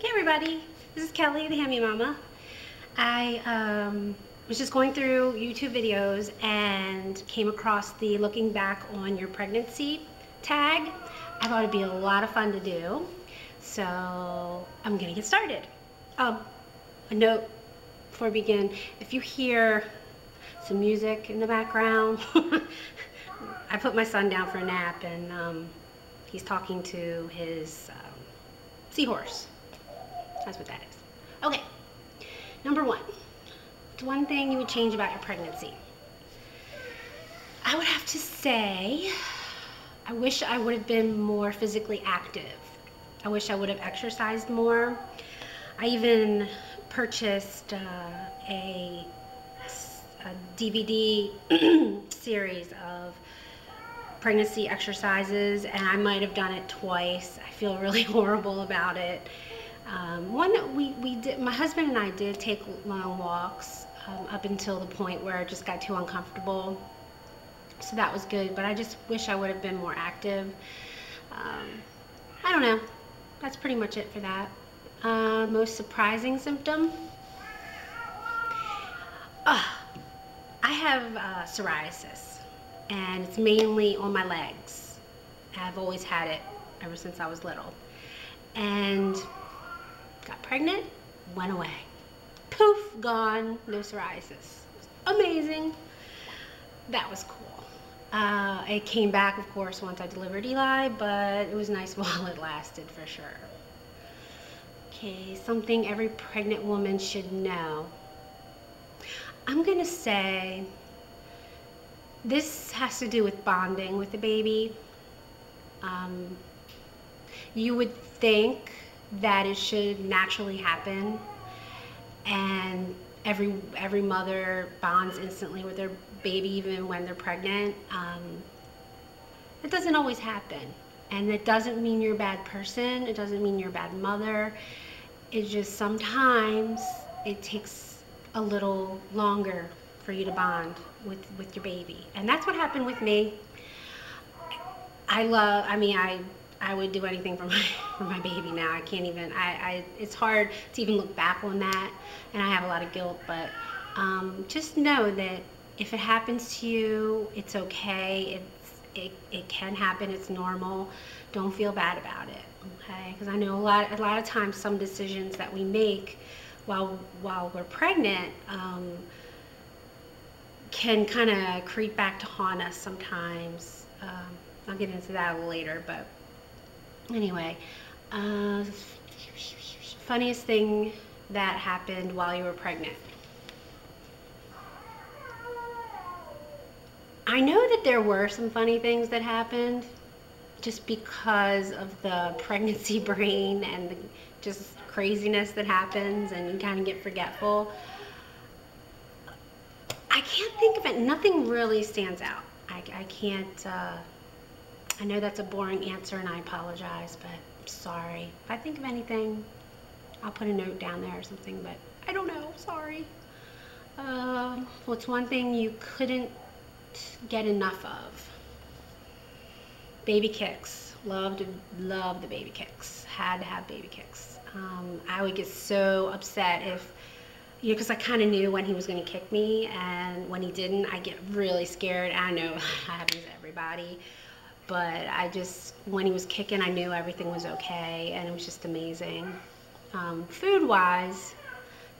Hey everybody, this is Kelly, the Hammy Mama. I was just going through YouTube videos and came across the looking back on your pregnancy tag. I thought it'd be a lot of fun to do, so I'm gonna get started. A note before we begin, if you hear some music in the background, I put my son down for a nap and he's talking to his seahorse. That's what that is. Okay, number one. What's one thing you would change about your pregnancy? I would have to say, I wish I would have been more physically active. I wish I would have exercised more. I even purchased a DVD series of pregnancy exercises, and I might have done it twice. I feel really horrible about it. One that we did, my husband and I did take long walks up until the point where it just got too uncomfortable. So that was good, but I just wish I would have been more active. I don't know. That's pretty much it for that. Most surprising symptom? I have psoriasis, and it's mainly on my legs. I've always had it ever since I was little. And got pregnant, went away. Poof, gone, no psoriasis. Amazing. That was cool. It came back, of course, once I delivered Eli, but it was nice while it lasted for sure. Okay, something every pregnant woman should know. I'm gonna say this has to do with bonding with the baby. You would think that it should naturally happen, and every mother bonds instantly with their baby even when they're pregnant. It doesn't always happen, and it doesn't mean you're a bad person. It doesn't mean you're a bad mother. It's just sometimes it takes a little longer for you to bond with your baby, and that's what happened with me. I would do anything for my baby now. I can't even, it's hard to even look back on that, and I have a lot of guilt, but just know that if it happens to you, it's okay. It can happen, it's normal. Don't feel bad about it, okay? Because I know a lot of times some decisions that we make while we're pregnant can kind of creep back to haunt us sometimes. I'll get into that a little later, but anyway, funniest thing that happened while you were pregnant. I know that there were some funny things that happened just because of the pregnancy brain and the just craziness that happens, and you kind of get forgetful. I can't think of it. Nothing really stands out. I can't. I know that's a boring answer, and I apologize, but I'm sorry. If I think of anything, I'll put a note down there or something, but I don't know. Sorry. What's one thing you couldn't get enough of? Baby kicks. Love the baby kicks. Had to have baby kicks. I would get so upset if, because I kind of knew when he was going to kick me, and when he didn't, I get really scared. I know that happens to everybody. But when he was kicking, I knew everything was okay, and it was just amazing. Food-wise,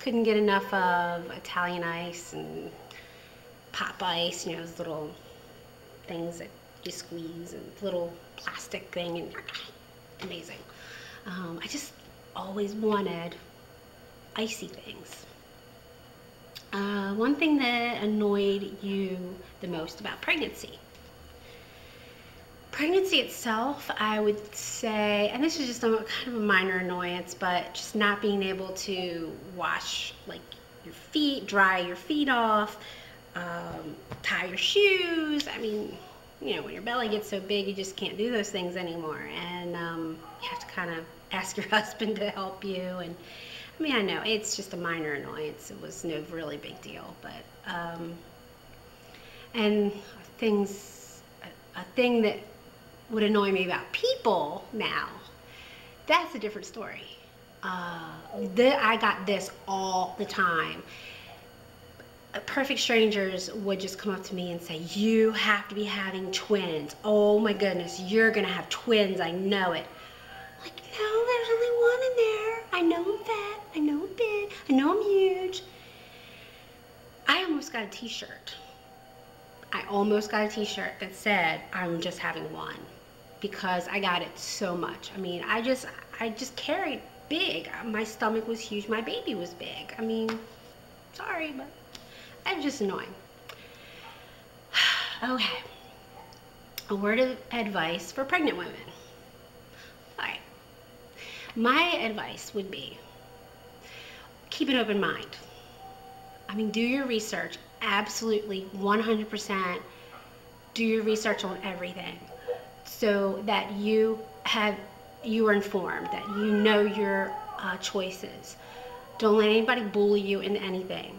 couldn't get enough of Italian ice and pop ice, those little things that you squeeze, and little plastic thing, and amazing. I just always wanted icy things. One thing that annoyed you the most about pregnancy? Pregnancy itself, I would say, and this is just kind of a minor annoyance, but just not being able to wash like your feet, dry your feet off, tie your shoes. I mean, when your belly gets so big, you just can't do those things anymore, and you have to kind of ask your husband to help you. And I know it's just a minor annoyance. It was no really big deal, but and a thing that would annoy me about people now, that's a different story. I got this all the time. Perfect strangers would just come up to me and say, you have to be having twins. Oh my goodness, you're gonna have twins, I know it. Like, no, there's only one in there. I know I'm fat, I know I'm big, I know I'm huge. I almost got a t-shirt. I almost got a t-shirt that said, I'm just having one, because I got it so much. I mean, I just carried big. My stomach was huge, my baby was big. I mean, sorry, but that's just annoying. Okay, a word of advice for pregnant women. All right, my advice would be, keep an open mind. I mean, do your research, absolutely, 100%. Do your research on everything, so that you are informed, that you know your choices. Don't let anybody bully you into anything.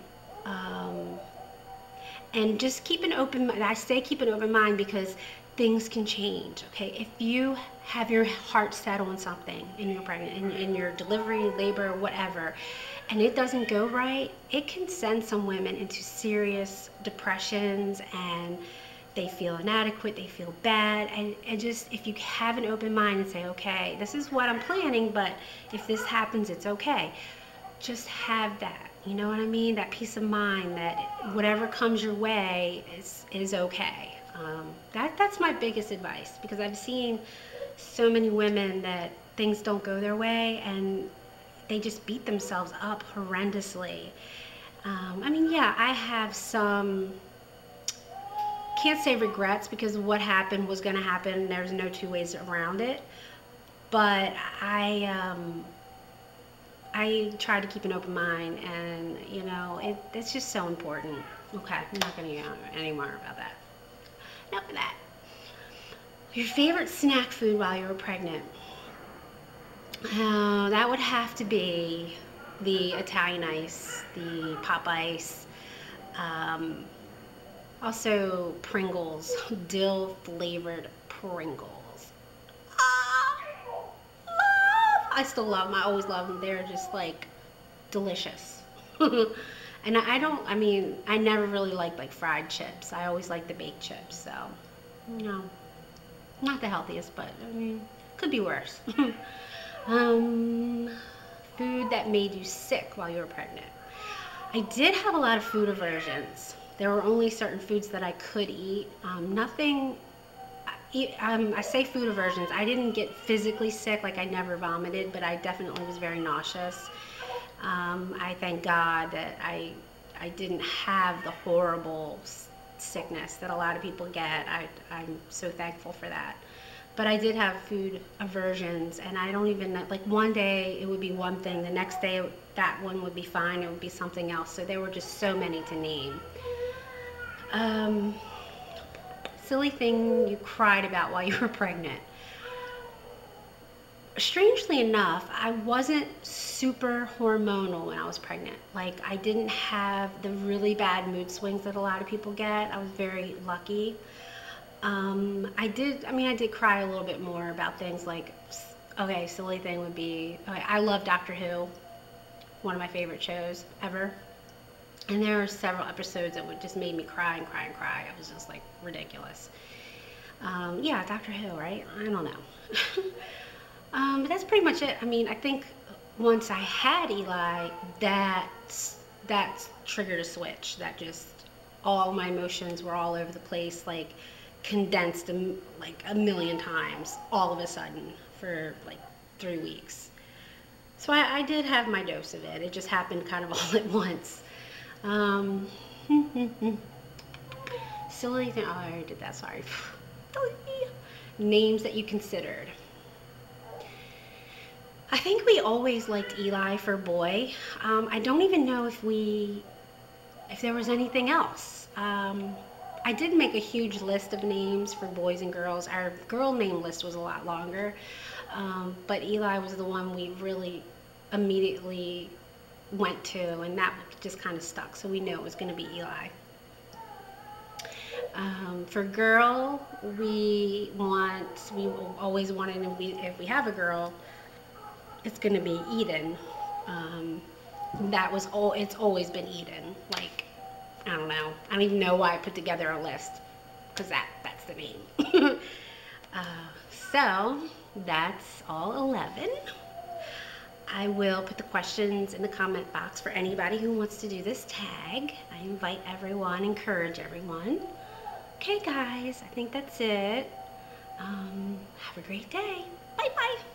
And just keep an open mind. I say keep an open mind because things can change, okay? If you have your heart set on something and you're pregnant, in your delivery, labor, whatever, and it doesn't go right, it can send some women into serious depressions, and they feel inadequate, they feel bad, and just, if you have an open mind and say, okay, this is what I'm planning, but if this happens, it's okay. Just have that, you know what I mean? That peace of mind that whatever comes your way is okay. That's my biggest advice, because I've seen so many women that things don't go their way and they just beat themselves up horrendously. I mean, yeah, I have some, can't say regrets, because what happened was going to happen. There's no two ways around it. But I try to keep an open mind, and you know, it's just so important. Okay, I'm not going to get any more about that. Enough of that. Your favorite snack food while you were pregnant? That would have to be the Italian ice, the pop ice, also Pringles, dill flavored Pringles. I still love them. I always love them. They're just like delicious. And I mean, I never really liked like fried chips. I always liked the baked chips. So, you know, not the healthiest, but I mean, could be worse. Food that made you sick while you were pregnant. I did have a lot of food aversions. There were only certain foods that I could eat. I say food aversions. I didn't get physically sick, like I never vomited, but I definitely was very nauseous. I thank God that I didn't have the horrible sickness that a lot of people get. I'm so thankful for that. But I did have food aversions, and I don't even know, like one day it would be one thing, the next day that one would be fine, it would be something else. So there were just so many to name. Silly thing you cried about while you were pregnant. Strangely enough, I wasn't super hormonal when I was pregnant. Like, I didn't have the really bad mood swings that a lot of people get. I was very lucky. I did cry a little bit more about things like, okay, silly thing would be, okay, I love Doctor Who, one of my favorite shows ever. And there were several episodes that would just made me cry and cry and cry. It was just like ridiculous. Yeah, Doctor Who, right? I don't know. But that's pretty much it. I mean, I think once I had Eli, that triggered a switch. That just, all my emotions were all over the place, like condensed like a million times all of a sudden for like 3 weeks. So I did have my dose of it. It just happened kind of all at once. Silly thing, oh, I already did that, sorry. Names that you considered. I think we always liked Eli for boy. I don't even know if there was anything else. I did make a huge list of names for boys and girls. Our girl name list was a lot longer, but Eli was the one we really immediately went to, and that just kind of stuck, so we knew it was going to be Eli. For girl, we always wanted, if we have a girl, it's gonna be Eden. It's always been Eden. Like, I don't know. I don't even know why I put together a list, because that's the name. So that's all 11. I will put the questions in the comment box for anybody who wants to do this tag. I invite everyone, encourage everyone. Okay guys, I think that's it. Have a great day. Bye bye.